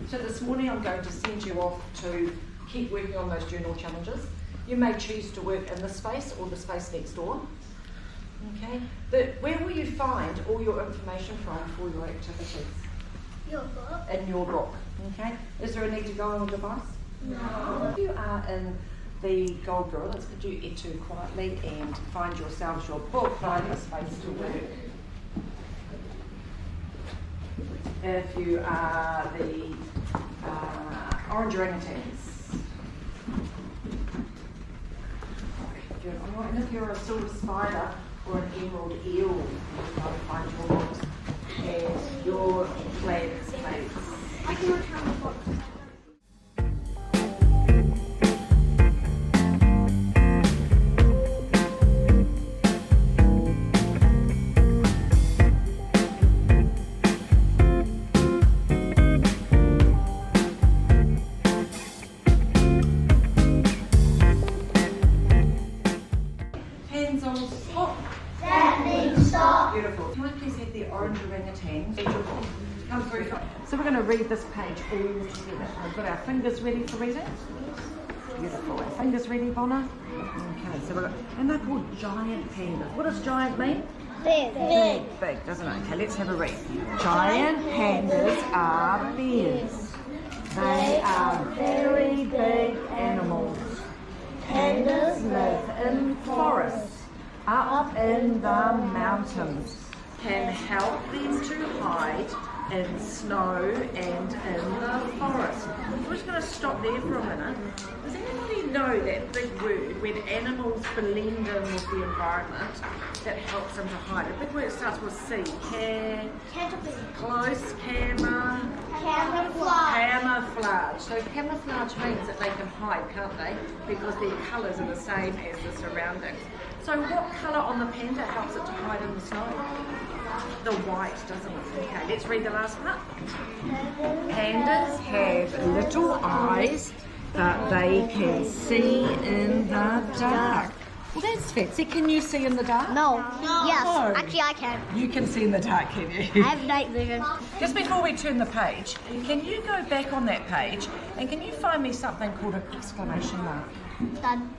So this morning I'm going to send you off to keep working on those journal challenges. You may choose to work in this space or the space next door. Okay, but where will you find all your information from for your activities? Your book? In your book. Okay, is there a need to go on a device? No. If you are in the gold gorillas, could you enter quietly and find yourselves your book, find a space to work? If you are the orange orangutans. And if you're a silver spider or an emerald eel, you've got to find your books and your plants, please. I can return the book. So we're going to read this page all together. We've got our fingers ready for reading. Beautiful. Our fingers ready, Bona? Okay, so we've got, and they're called giant pandas. What does giant mean? Big. Big, doesn't it? Okay, let's have a read. Giant pandas are bears. They are very big animals. Pandas live in forests, up in the mountains. Can help them to hide in snow and in the forest. We're just going to stop there for a minute. Does anybody know that big word, when animals blend in with the environment, that helps them to hide? A big word starts with C. Close, camouflage. So camouflage means that they can hide, can't they? Because their colours are the same as the surroundings. So what colour on the panda helps it to hide in the snow? The white, doesn't it? Okay, let's read the last part. Pandas have little eyes that they can see in the dark. Well, that's fancy. Can you see in the dark? No. Yes. No. Actually, I can. You can see in the dark, can you? I have night vision. Just before we turn the page, can you go back on that page and can you find me something called an exclamation mark? Done.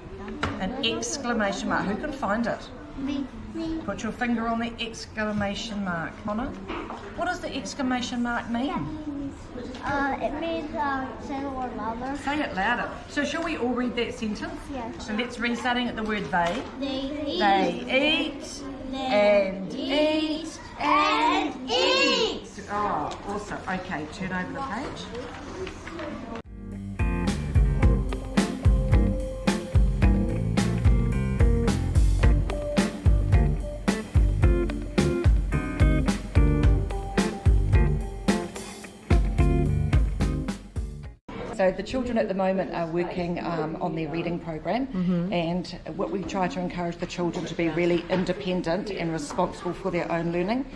An exclamation mark. Who can find it? Me. Put your finger on the exclamation mark. Mona, what does the exclamation mark mean? It means say the word louder. Say it louder. So shall we all read that sentence? Yes. So let's read starting at the word they. They eat and eat and eat. Oh, awesome. Okay, turn over the page. So the children at the moment are working on their reading program, and what we try to encourage the children to be really independent and responsible for their own learning.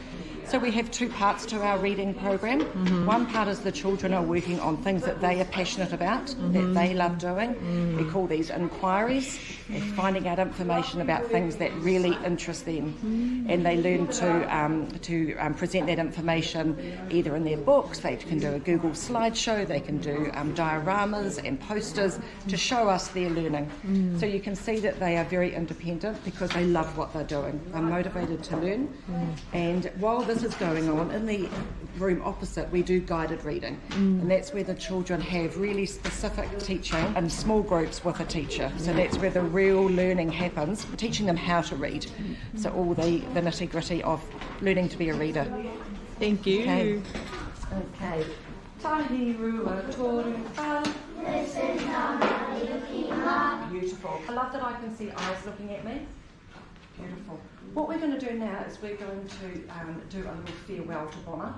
So we have two parts to our reading program. One part is the children are working on things that they are passionate about, that they love doing. We call these inquiries. They're finding out information about things that really interest them, and they learn to present that information either in their books. They can do a Google slideshow. They can do dioramas and posters to show us their learning. So you can see that they are very independent because they love what they're doing. They're motivated to learn, and while this is going on, in the room opposite we do guided reading, and that's where the children have really specific teaching in small groups with a teacher. So that's where the real learning happens, teaching them how to read. So all the nitty gritty of learning to be a reader. Thank you. Okay. Tahirua toru pa. Listen, Beautiful. I love that I can see eyes looking at me. Beautiful. What we're going to do now is we're going to do a little farewell to Bonner.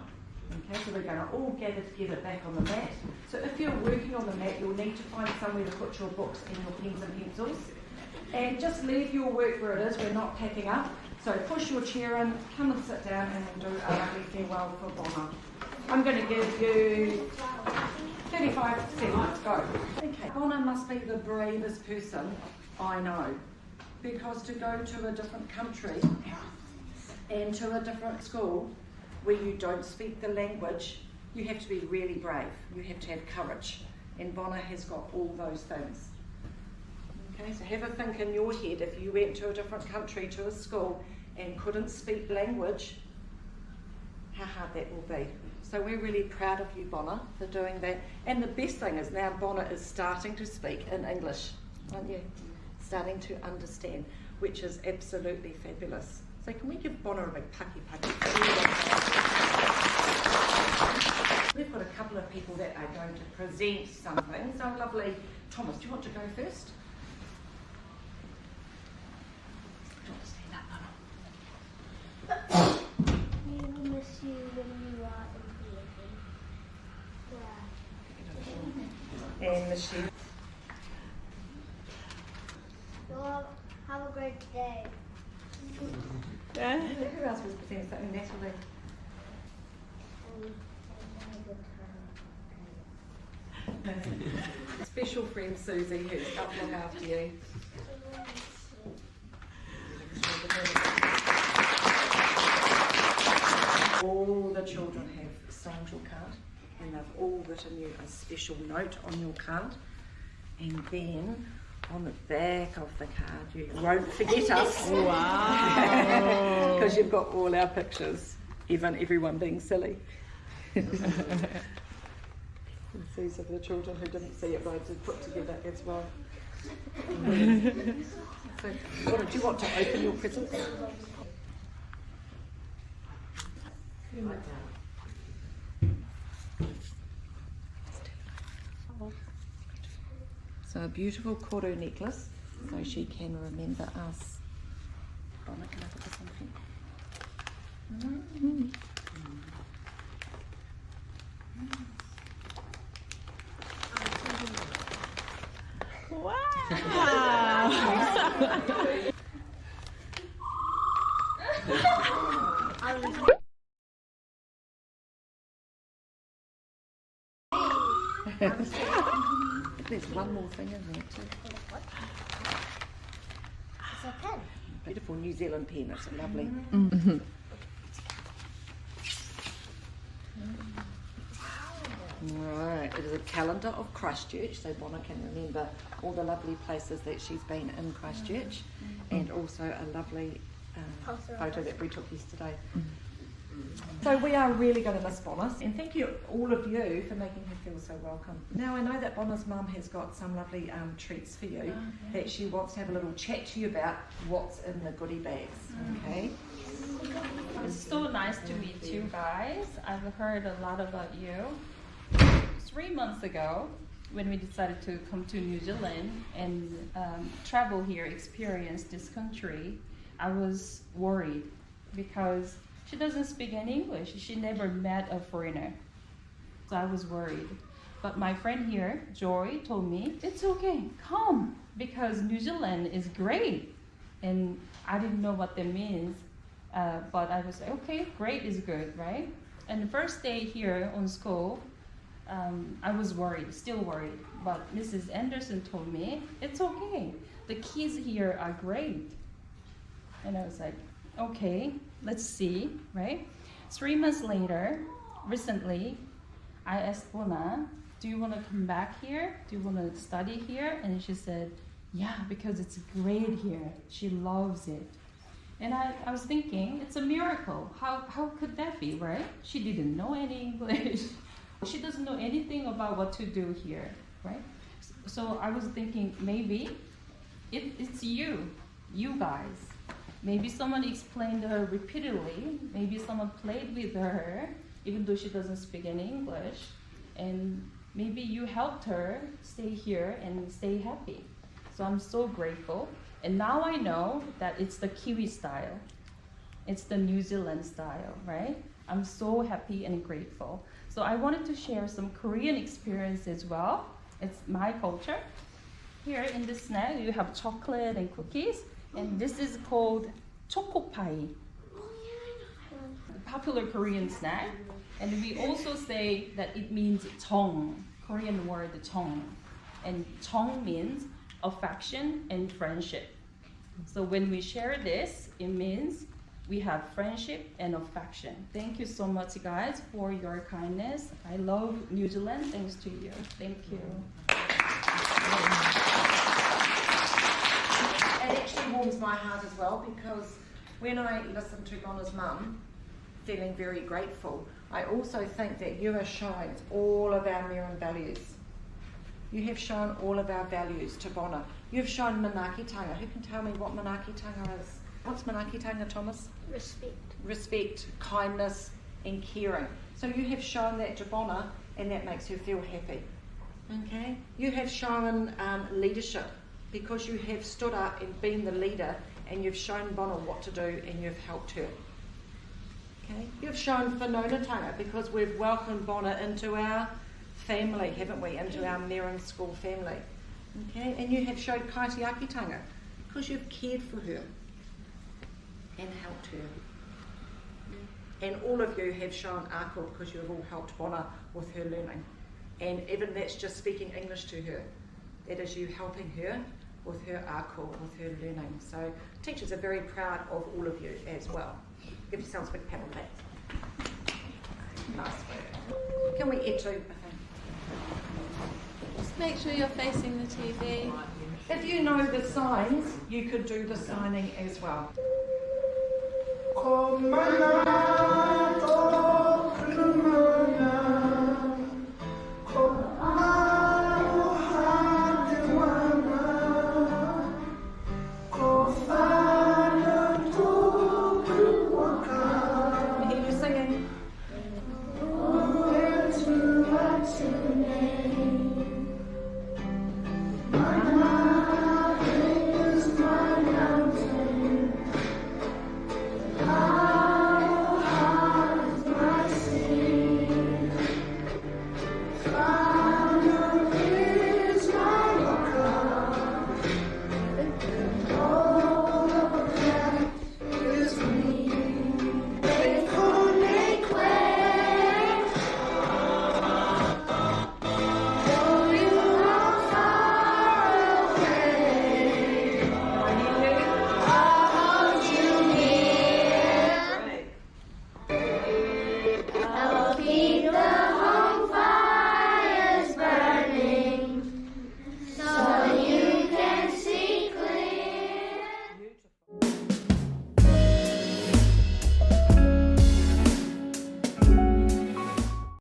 Okay, so we're going to all gather together back on the mat. So if you're working on the mat, you'll need to find somewhere to put your books and your pens and pencils. And just leave your work where it is. We're not packing up. So push your chair in, come and sit down, and we'll do a lovely farewell for Bonner. I'm going to give you 35 seconds. Go. Okay. Bonner must be the bravest person I know, because to go to a different country and to a different school where you don't speak the language, you have to be really brave. You have to have courage. And Bonner has got all those things. Okay, so have a think in your head, if you went to a different country, to a school, and couldn't speak language, how hard that will be. So we're really proud of you, Bonner, for doing that. And the best thing is now Bonner is starting to speak in English, aren't you? Starting to understand, which is absolutely fabulous. So can we give Bonner a big pucky pucky? We've got a couple of people that are going to present something. So lovely. Thomas, do you want to go first? Do you want to stand up, Bonner? We will miss you when you are in the And Michelle. Well, have a great day. Who else was presenting something? Natalie. Special friend Susie, who's up to look after you. All the children have signed your card, and they've all written you a special note on your card, and then on the back of the card you won't forget us. Wow. Because you've got all our pictures, even everyone being silly. And these are the children who didn't see it, but I did put together as well. So, what, do you want to open your presents? So a beautiful koru necklace, so she can remember us. Bonner, can I put this on the pen? There's one more thing in there too. It's a pen. Beautiful New Zealand pen, it's lovely. Right, it is a calendar of Christchurch, so Bonner can remember all the lovely places that she's been in Christchurch, and also a lovely photo that we took yesterday. So we are really going to miss Bonner, and thank you all of you for making her feel so welcome. Now I know that Bonner's mum has got some lovely treats for you that she wants to have a little chat to you about what's in the goodie bags, okay? It's so nice to meet you guys. I've heard a lot about you. 3 months ago, when we decided to come to New Zealand and travel here, experience this country, I was worried because she doesn't speak any English. She never met a foreigner. So I was worried. But my friend here, Joy, told me, it's okay, come, because New Zealand is great. And I didn't know what that means, but I was like, okay, great is good, right? And the first day here on school, I was worried, still worried. But Mrs. Anderson told me, it's okay. The kids here are great. And I was like, okay, let's see, right? 3 months later, recently, I asked Bona, do you want to come back here? Do you want to study here? And she said, yeah, because it's great here. She loves it. And I was thinking, it's a miracle. How could that be, right? She didn't know any English. She doesn't know anything about what to do here, right? So I was thinking, maybe it's you guys. Maybe someone explained to her repeatedly. Maybe someone played with her, even though she doesn't speak any English. And maybe you helped her stay here and stay happy. So I'm so grateful. And now I know that it's the Kiwi style. It's the New Zealand style, right? I'm so happy and grateful. So I wanted to share some Korean experience as well. It's my culture. Here in this snack, you have chocolate and cookies. And this is called choco pie. Popular Korean snack. And we also say that it means 정, Korean word 정. And 정 means affection and friendship. So when we share this, it means we have friendship and affection. Thank you so much, guys, for your kindness. I love New Zealand thanks to you. Thank you. It actually warms my heart as well, because when I listen to Bonna's mum, feeling very grateful, I also think that you are showing all of our Merrin values. You have shown all of our values to Bonna. You've shown manaakitanga. Who can tell me what manaakitanga is? What's manaakitanga, Thomas? Respect. Respect, kindness, and caring. So you have shown that to Bonna, and that makes her feel happy. Okay? You have shown leadership, because you have stood up and been the leader, and you've shown Bonna what to do, and you've helped her. Okay? You've shown whanaungatanga, because we've welcomed Bonna into our family, haven't we? Into our Merrin School family. Okay? And you have showed kaitiakitanga, because you've cared for her and helped her. And all of you have shown ako, because you have all helped Bonna with her learning. And even that's just speaking English to her. That is you helping her with her ako, with her learning. So teachers are very proud of all of you as well. Give yourselves a big pat on that. Nice work. Can we etu, I think? Just make sure you're facing the TV. If you know the signs, you could do the signing as well.